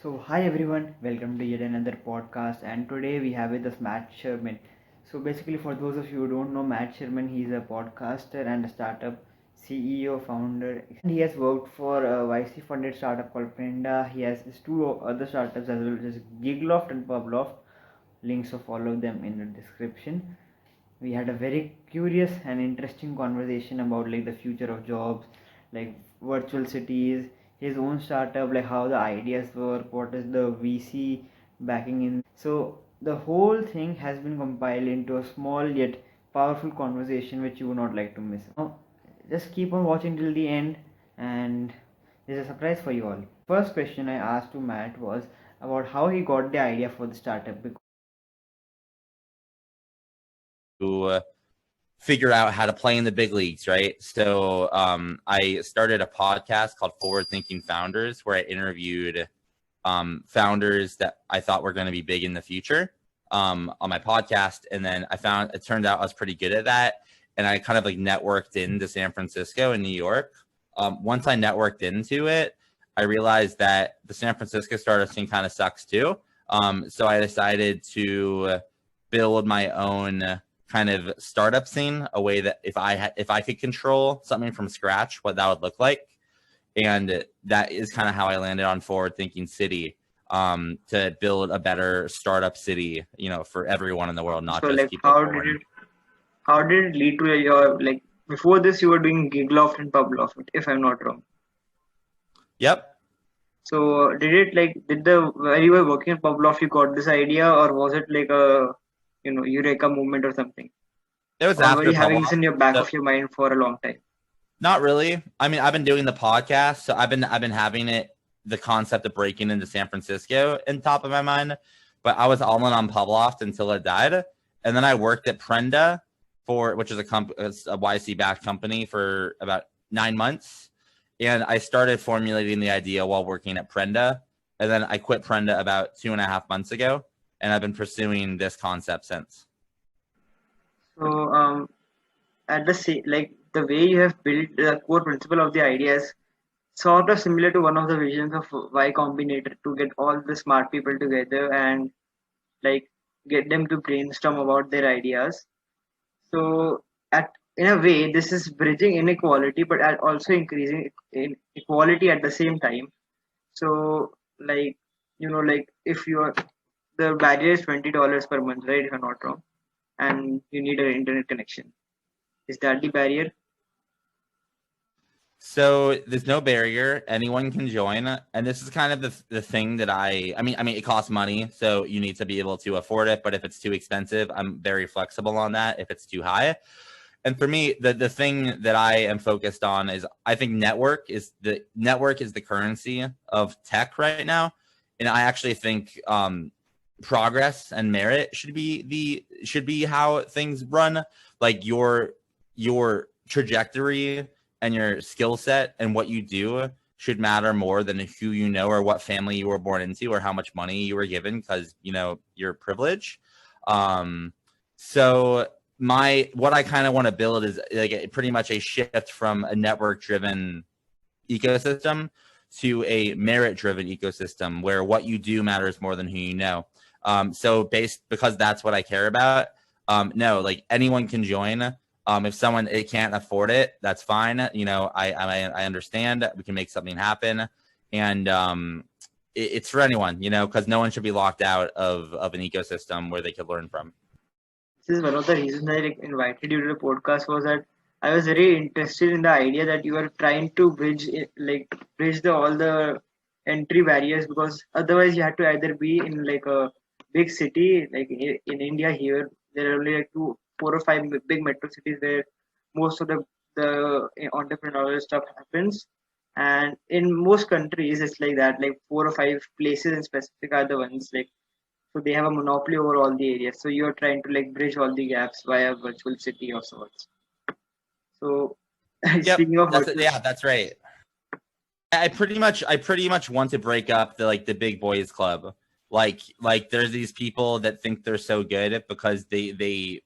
So, hi everyone, welcome to yet another podcast. And today we have with us Matt Sherman. So, basically, for those of you who don't know Matt Sherman, he's a podcaster and a startup CEO, founder. And he has worked for a YC funded startup called Prenda. He has his two other startups as well, just Gigloft and Publoft. Links of all of them in the description. We had a very curious and interesting conversation about like the future of jobs, like virtual cities, his own startup, like how the ideas work, what is the VC backing in. So the whole thing has been compiled into a small yet powerful conversation which you would not like to miss. Now, just keep on watching till the end, and there's a surprise for you all. First question I asked to Matt was about how he got the idea for the startup. To figure out how to play in the big leagues, right? So I started a podcast called Forward Thinking Founders, where I interviewed founders that I thought were going to be big in the future on my podcast. And then it turned out I was pretty good at that. And I kind of like networked into San Francisco and New York. Once I networked into it, I realized that the San Francisco startup scene kind of sucks too. So I decided to build my own kind of startup scene, a way that if I could control something from scratch, what that would look like. And that is kind of how I landed on Forward Thinking City, to build a better startup city, for everyone in the world, not So just like people born. how did it lead to your, like, before this you were doing Gigloft and Publoft, if I'm not wrong. Yep. So while you were working at Publoft you got this idea, or was it like a eureka moment or something? It was Or were after you having this Pablo. in your back So, of your mind for a long time? not really. I mean, I've been doing the podcast, so I've been having the concept of breaking into San Francisco in top of my mind, but I was all in on Publoft until it died, and then I worked at Prenda which is a YC backed company, for about 9 months, and I started formulating the idea while working at Prenda, and then I quit Prenda about 2.5 months ago, and I've been pursuing this concept since. So at the same, like, the way you have built the core principle of the ideas sort of similar to one of the visions of Y Combinator, to get all the smart people together and like get them to brainstorm about their ideas. So at in a way, this is bridging inequality, but also increasing equality at the same time. So like like if you are the barrier is $20 per month, right? If I'm not wrong, and you need an internet connection. Is that the barrier? So there's no barrier. Anyone can join. And this is kind of the thing that I mean, it costs money. So you need to be able to afford it. But if it's too expensive, I'm very flexible on that if it's too high. And for me, the thing that I am focused on is I think network is the currency of tech right now. And I actually think progress and merit should be how things run. Like your trajectory and your skill set and what you do should matter more than who you know or what family you were born into or how much money you were given, because your privilege. So what I kind of want to build is like pretty much a shift from a network driven ecosystem to a merit driven ecosystem where what you do matters more than who you know. So because that's what I care about. No, like anyone can join. If someone can't afford it, that's fine. I understand. We can make something happen, and it's for anyone. Because no one should be locked out of an ecosystem where they could learn from. This is one of the reasons I invited you to the podcast, was that I was very interested in the idea that you are trying to bridge all the entry barriers, because otherwise you have to either be in like a big city, like in India here there are only like 4 or 5 big metro cities where most of the entrepreneurial stuff happens, and in most countries it's like that, like 4 or 5 places in specific are the ones, like, so they have a monopoly over all the areas. So you're trying to like bridge all the gaps via virtual city of sorts. So Yep, speaking of that's right. I pretty much want to break up the big boys club. Like there's these people that think they're so good because they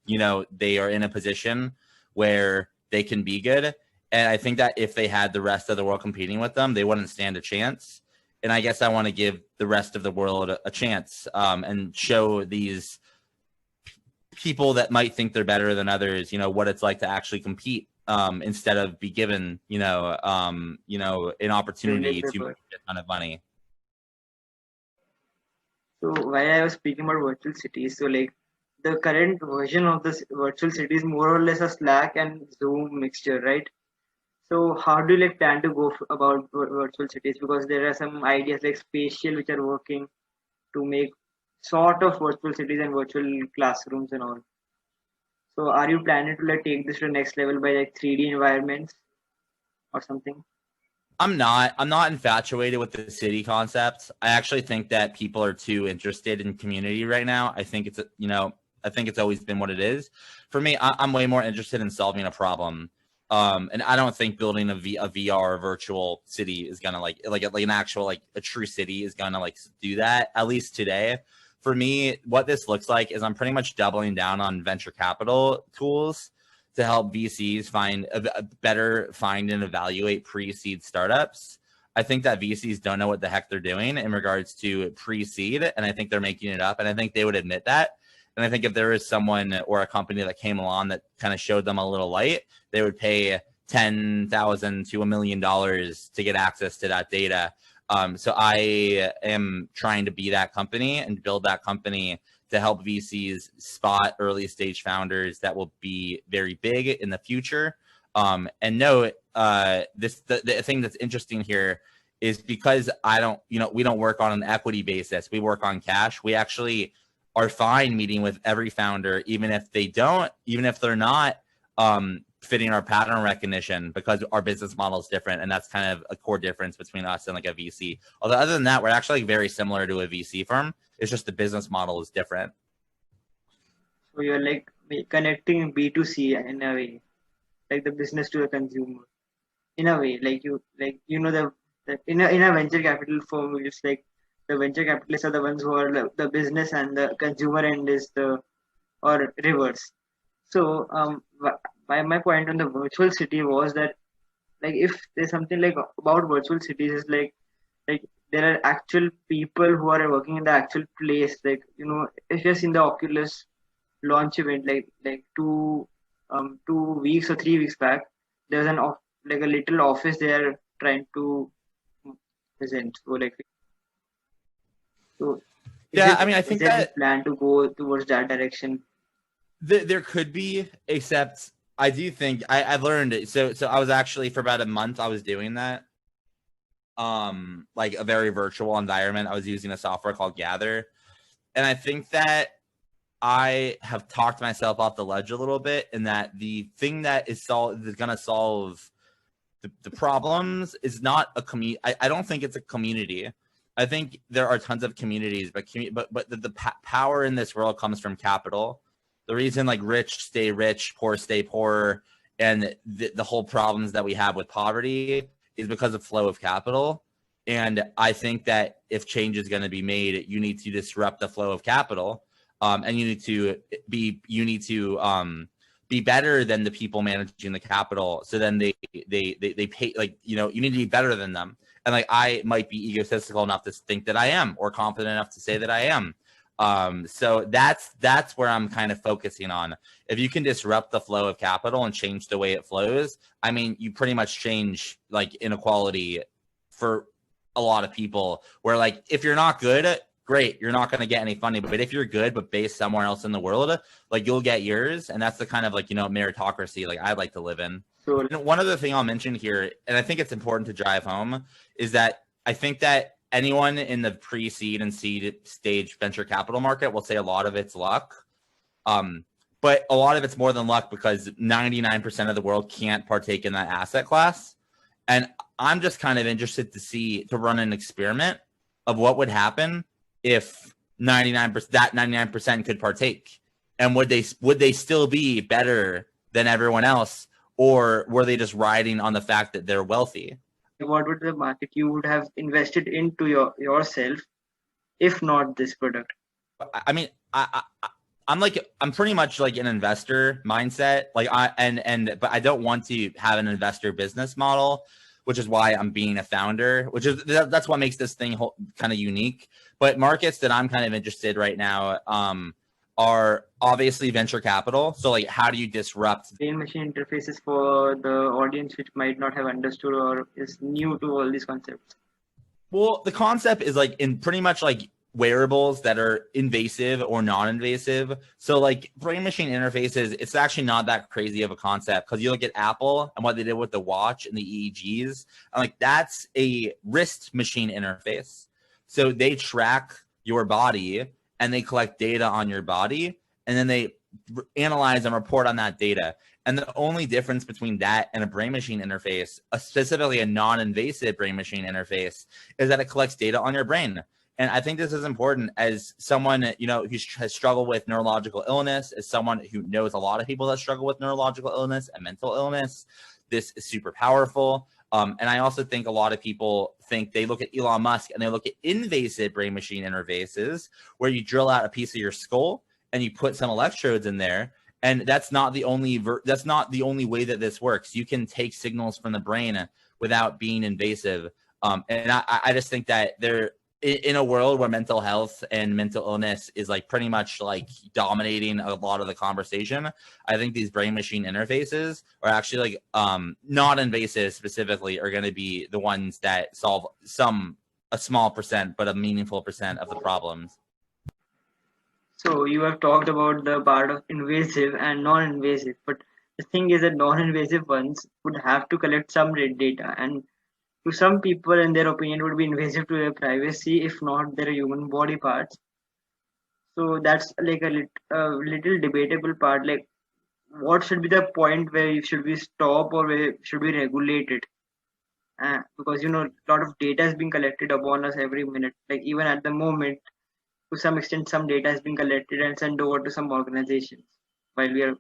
are in a position where they can be good. And I think that if they had the rest of the world competing with them, they wouldn't stand a chance. and I guess I want to give the rest of the world a chance, and show these people that might think they're better than others, what it's like to actually compete, instead of be given, an opportunity to make a ton of money. So while I was speaking about virtual cities, so like the current version of this virtual city is more or less a Slack and Zoom mixture, right? So how do you like plan to go about virtual cities? Because there are some ideas like spatial which are working to make sort of virtual cities and virtual classrooms and all. So are you planning to like take this to the next level by like 3D environments or something? I'm not infatuated with the city concept. I actually think that people are too interested in community right now. I think it's always been what it is. For me, I'm way more interested in solving a problem. And I don't think building a VR virtual city is gonna like an actual like a true city is gonna like do that, at least today. For me, what this looks like is I'm pretty much doubling down on venture capital tools to help VCs find and evaluate pre-seed startups. I think that VCs don't know what the heck they're doing in regards to pre-seed, and I think they're making it up, and I think they would admit that. And I think if there is someone or a company that came along that kind of showed them a little light, they would pay $10,000 to $1 million to get access to that data. So I am trying to be that company and build that company to help VCs spot early stage founders that will be very big in the future. And no, the thing that's interesting here is because we don't work on an equity basis. We work on cash. We actually are fine meeting with every founder, even if they're not fitting our pattern recognition, because our business model is different. And that's kind of a core difference between us and like a VC. Although other than that, we're actually very similar to a VC firm. It's just the business model is different. So you're like connecting B2C in a way, like the business to the consumer. In a way, the in a venture capital firm, it's like the venture capitalists are the ones who are the business and the consumer end is the or reverse. So my point on the virtual city was that like if there's something like about virtual cities is like there are actual people who are working in the actual place, like it's just in the Oculus launch event like 2 weeks or 3 weeks back, there was like a little office they are trying to present. So Yeah, I mean, I think is there any that plan to go towards that direction? there could be, except I do think I've learned it. So I was actually for about a month I was doing that. Like a very virtual environment. I was using a software called Gather. And I think that I have talked myself off the ledge a little bit, in that the thing that is going to solve the problems is not a community. I don't think it's a community. I think there are tons of communities, but the power in this world comes from capital. The reason like rich stay rich, poor stay poor, and the whole problems that we have with poverty is because of flow of capital. And I think that if change is going to be made, you need to disrupt the flow of capital, and you need to be better than the people managing the capital. So then they pay, like, you need to be better than them. And like, I might be egotistical enough to think that I am, or confident enough to say that I am. So that's where I'm kind of focusing on. If you can disrupt the flow of capital and change the way it flows, I mean, you pretty much change like inequality for a lot of people, where like, if you're not good, great, you're not going to get any funding. But if you're good, but based somewhere else in the world, like, you'll get yours. And that's the kind of like, meritocracy like I'd like to live in. So And one other thing I'll mention here, and I think it's important to drive home, is that I think that anyone in the pre-seed and seed stage venture capital market will say a lot of it's luck. But a lot of it's more than luck, because 99% of the world can't partake in that asset class. And I'm just kind of interested to run an experiment of what would happen if 99% could partake, and would they still be better than everyone else, or were they just riding on the fact that they're wealthy? what would the market you would have invested into yourself if not this product? I mean, I'm pretty much like an investor mindset, like but I don't want to have an investor business model, which is why I'm being a founder, that's what makes this thing kind of unique. But markets that I'm kind of interested right now are obviously venture capital. So like, how do you disrupt brain machine interfaces for the audience which might not have understood or is new to all these concepts? Well, the concept is like in pretty much like wearables that are invasive or non-invasive. So like brain machine interfaces, it's actually not that crazy of a concept, because you look at Apple and what they did with the watch and the EEGs, and like that's a wrist machine interface. So they track your body and they collect data on your body, and then they analyze and report on that data. And the only difference between that and a brain machine interface, specifically a non-invasive brain machine interface, is that it collects data on your brain. And I think this is important as someone, you know, who has struggled with neurological illness, as someone who knows a lot of people that struggle with neurological illness and mental illness. This is super powerful. And I also think a lot of people think they look at Elon Musk and they look at invasive brain machine interfaces where you drill out a piece of your skull and you put some electrodes in there. And that's not the only way that this works. You can take signals from the brain without being invasive. And I just think that there, in a world where mental health and mental illness is like pretty much like dominating a lot of the conversation, I think these brain machine interfaces are actually like not invasive specifically are going to be the ones that solve a small percent, but a meaningful percent of the problems. So you have talked about the part of invasive and non-invasive, but the thing is that non-invasive ones would have to collect some data, and to some people, in their opinion, would be invasive to their privacy, if not their human body parts. So that's like a little debatable part. Like, what should be the point where should we stop or where should we regulate it? Because a lot of data is being collected upon us every minute. Like even at the moment, to some extent, some data has been collected and sent over to some organizations while we are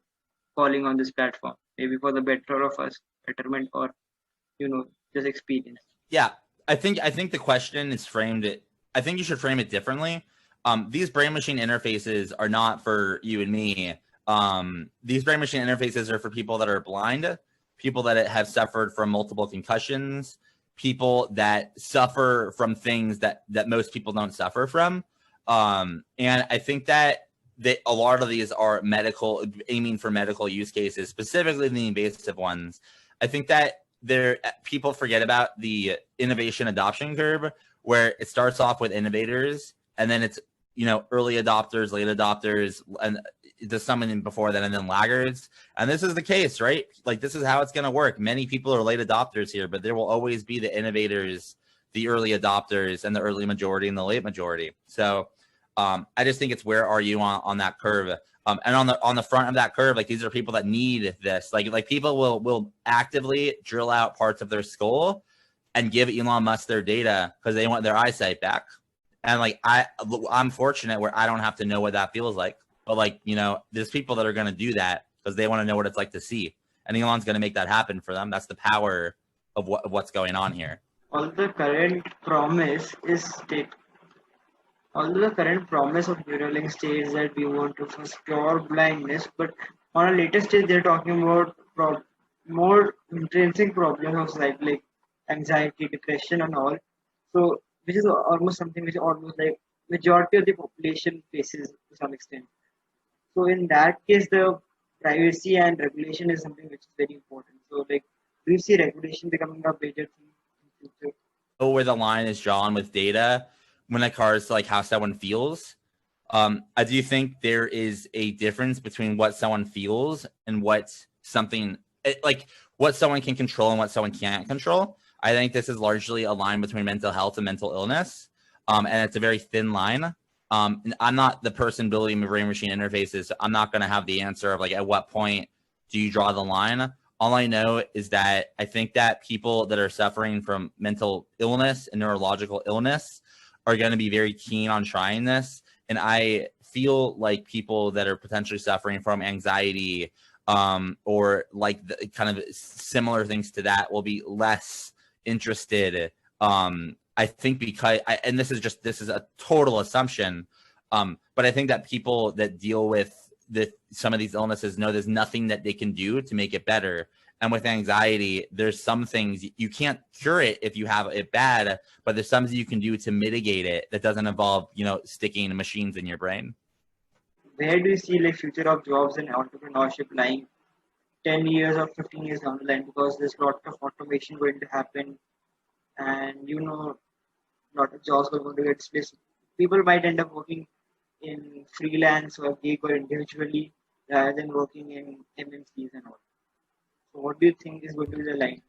calling on this platform, maybe for the better of us, betterment, or just experience. Yeah, I think the question is framed. I think you should frame it differently. These brain machine interfaces are not for you and me. These brain machine interfaces are for people that are blind, people that have suffered from multiple concussions, people that suffer from things that most people don't suffer from. And I think that a lot of these are aiming for medical use cases, specifically the invasive ones. I think that people forget about the innovation adoption curve, where it starts off with innovators and then it's early adopters, late adopters, and there's someone before that, and then laggards. And this is the case, right? Like this is how it's going to work. Many people are late adopters here, but there will always be the innovators, the early adopters, and the early majority and the late majority. So I just think it's where are you on that curve? And on the front of that curve, like these are people that need this. Like people will actively drill out parts of their skull and give Elon Musk their data because they want their eyesight back. And like I'm fortunate where I don't have to know what that feels like. But like there's people that are going to do that because they want to know what it's like to see. And Elon's going to make that happen for them. That's the power of what's going on here. Although the current promise of Neuralink states that we want to first cure blindness, but on a later stage they're talking about more intrinsic problems of like anxiety, depression, and all. So, which is almost something which almost like majority of the population faces to some extent. So, in that case, the privacy and regulation is something which is very important. So, like, do you see regulation becoming a major thing in the future? Where the line is drawn with data when it comes to like how someone feels. I do think there is a difference between what someone feels and what someone can control and what someone can't control. I think this is largely a line between mental health and mental illness. And it's a very thin line. And I'm not the person building brain machine interfaces. So I'm not going to have the answer of like, at what point do you draw the line? All I know is that I think that people that are suffering from mental illness and neurological illness are going to be very keen on trying this. And I feel like people that are potentially suffering from anxiety or like the kind of similar things to that will be less interested. I think and this is a total assumption, but I think that people that deal with some of these illnesses know there's nothing that they can do to make it better. And with anxiety, there's some things you can't cure it if you have it bad, but there's some things you can do to mitigate it that doesn't involve, sticking machines in your brain. Where do you see like future of jobs and entrepreneurship lying 10 years or 15 years down the line? Because there's a lot of automation going to happen, and lot of jobs are going to get displaced. People might end up working in freelance or gig or individually rather than working in MNCs and all. So what do you think is going to be the line?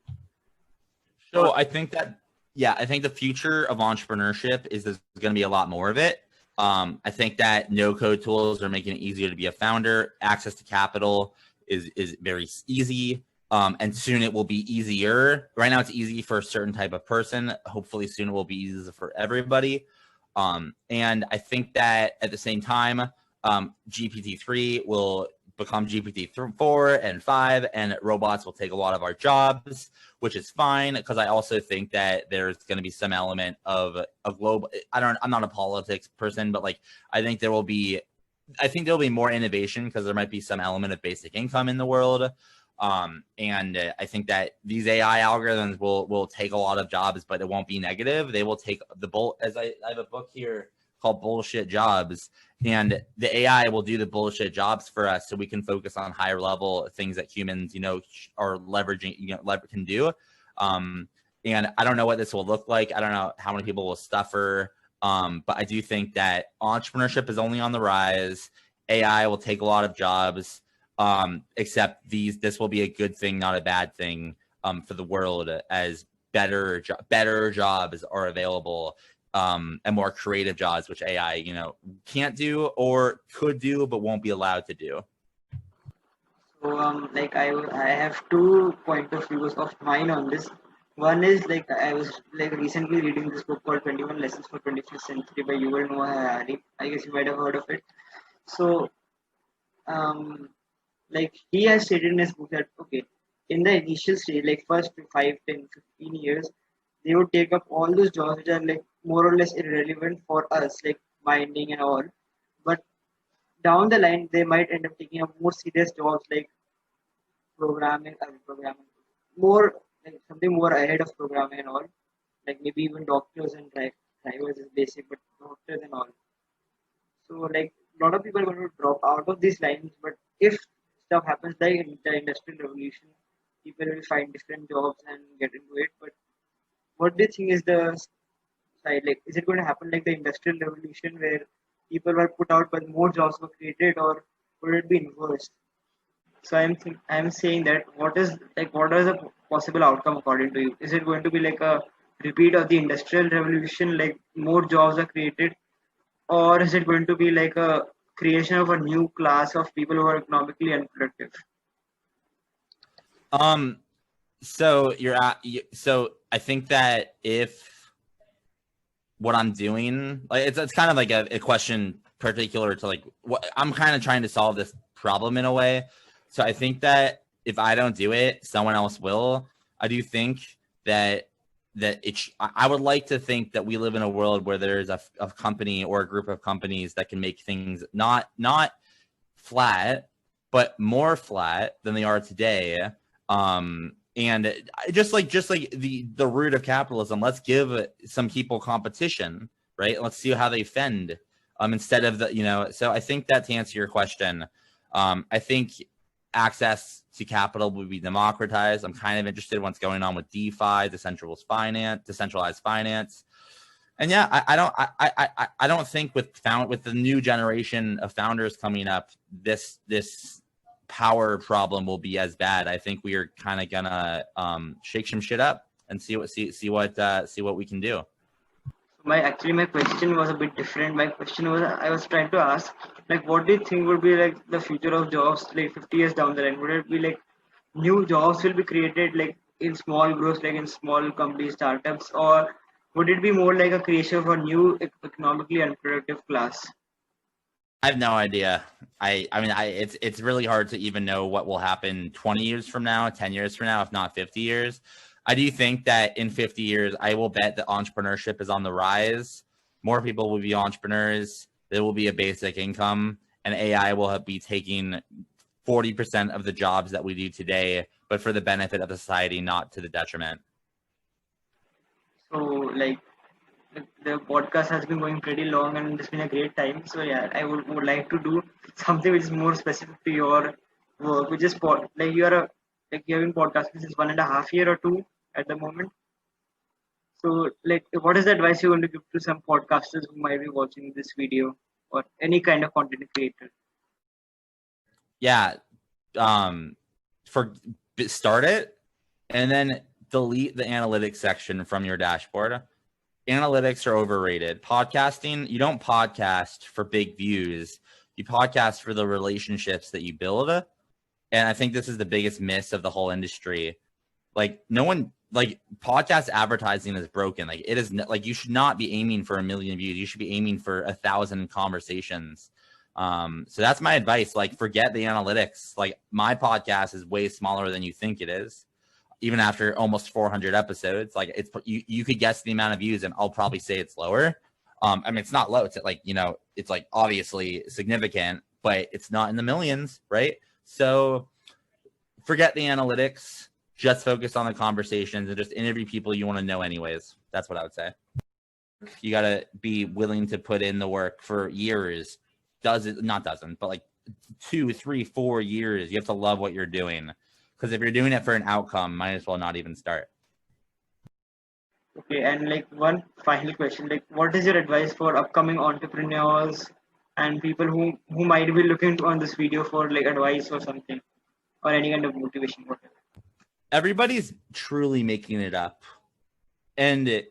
So I think the future of entrepreneurship is there's going to be a lot more of it. I think that no-code tools are making it easier to be a founder. Access to capital is very easy, and soon it will be easier. Right now, it's easy for a certain type of person. Hopefully, soon it will be easier for everybody. And I think that at the same time, GPT-3 will become GPT-4 and 5, and robots will take a lot of our jobs, which is fine, because I also think that there's going to be some element of a global. I'm not a politics person, but like I think there'll be more innovation because there might be some element of basic income in the world. And I think that these AI algorithms will take a lot of jobs, but it won't be negative. They will take as I have a book here called Bullshit Jobs, and the AI will do the bullshit jobs for us so we can focus on higher level things that humans, are leveraging, can do. And I don't know what this will look like. I don't know how many people will suffer. But I do think that entrepreneurship is only on the rise. AI will take a lot of jobs, except this will be a good thing, not a bad thing, for the world, as better jobs are available, and more creative jobs, which AI, can't do or could do, but won't be allowed to do. So like I have two point of views of mine on this. One is like I was like recently reading this book called 21 Lessons for 21st Century by Yuval Noah Harari. I guess you might have heard of it. So like he has stated in his book that okay, in the initial stage, like first 5, 10, 15 years, they would take up all those jobs which are like more or less irrelevant for us, like mining and all. But down the line, they might end up taking up more serious jobs like programming, more like something more ahead of programming and all. Like maybe even doctors and drivers is basic, but doctors and all. So like a lot of people are going to drop out of these lines, but if stuff happens like in the industrial revolution, people will find different jobs and get into it. But what do you think is the side? Like, is it going to happen like the industrial revolution where people were put out but more jobs were created, or would it be inverse? So I'm saying that what is the possible outcome according to you? Is it going to be like a repeat of the industrial revolution, like more jobs are created, or is it going to be like a creation of a new class of people who are economically unproductive? So so I think that if what I'm doing, like it's kind of like a question particular to like what I'm kind of trying to solve this problem in a way. So I think that if I don't do it, someone else will. I do think that I would like to think that we live in a world where there's a company or a group of companies that can make things not flat, but more flat than they are today. And just like the root of capitalism, let's give some people competition, right? Let's see how they fend, instead of so I think that to answer your question, I think access to capital will be democratized. I'm kind of interested in what's going on with DeFi, decentralized finance. And yeah, I don't think with the new generation of founders coming up, this power problem will be as bad. I think we are kind of gonna shake some shit up and see what we can do. My question was a bit different. My question was I was trying to ask like what do you think would be like the future of jobs like 50 years down the line? Would it be like new jobs will be created like in small groups, like in small companies, startups, or would it be more like a creation of a new economically unproductive class? I have no idea. It's really hard to even know what will happen 20 years from now, 10 years from now, if not 50 years. I do think that in 50 years, I will bet that entrepreneurship is on the rise. More people will be entrepreneurs. There will be a basic income, and AI will be taking 40% of the jobs that we do today, but for the benefit of society, not to the detriment. So like the podcast has been going pretty long and it's been a great time. So yeah, I would like to do something which is more specific to your work, which is like you're in podcast. This is 1.5 year or two at the moment. So like, what is the advice you're going to give to some podcasters who might be watching this video or any kind of content creator? Yeah, start it and then delete the analytics section from your dashboard. Analytics are overrated. Podcasting, you don't podcast for big views. You podcast for the relationships that you build. And I think this is the biggest miss of the whole industry. Like podcast advertising is broken. Like it is like, you should not be aiming for 1 million views. You should be aiming for 1,000 conversations. So that's my advice. Like, forget the analytics. Like, my podcast is way smaller than you think it is. Even after almost 400 episodes, like you could guess the amount of views and I'll probably say it's lower. I mean, it's not low. It's like, it's like obviously significant, but it's not in the millions, right? So forget the analytics, just focus on the conversations and just interview people you want to know anyways. That's what I would say. You got to be willing to put in the work for years, but like 2, 3, 4 years. You have to love what you're doing. Because if you're doing it for an outcome, might as well not even start. Okay, and like one final question, like what is your advice for upcoming entrepreneurs and people who might be looking on this video for like advice or something or any kind of motivation, whatever? Everybody's truly making it up. And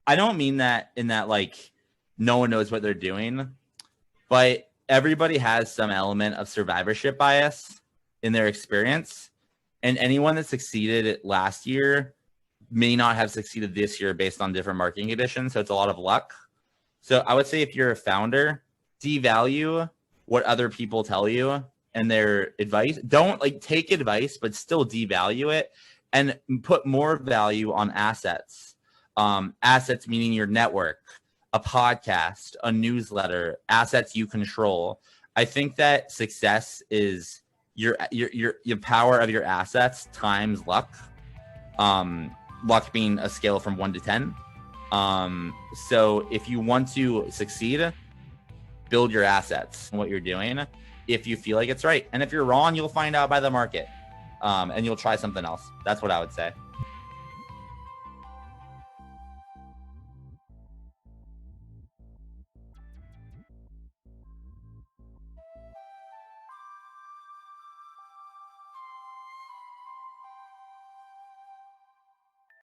I don't mean that in that like no one knows what they're doing, but everybody has some element of survivorship bias in their experience. And anyone that succeeded last year may not have succeeded this year based on different marketing conditions. So it's a lot of luck. So I would say if you're a founder, devalue what other people tell you and their advice. Don't like take advice, but still devalue it and put more value on assets. Assets meaning your network, a podcast, a newsletter, assets you control. I think that success is your power of your assets times luck. Luck being a scale from 1 to 10. So if you want to succeed, build your assets and what you're doing if you feel like it's right. And if you're wrong, you'll find out by the market. And you'll try something else. That's what I would say.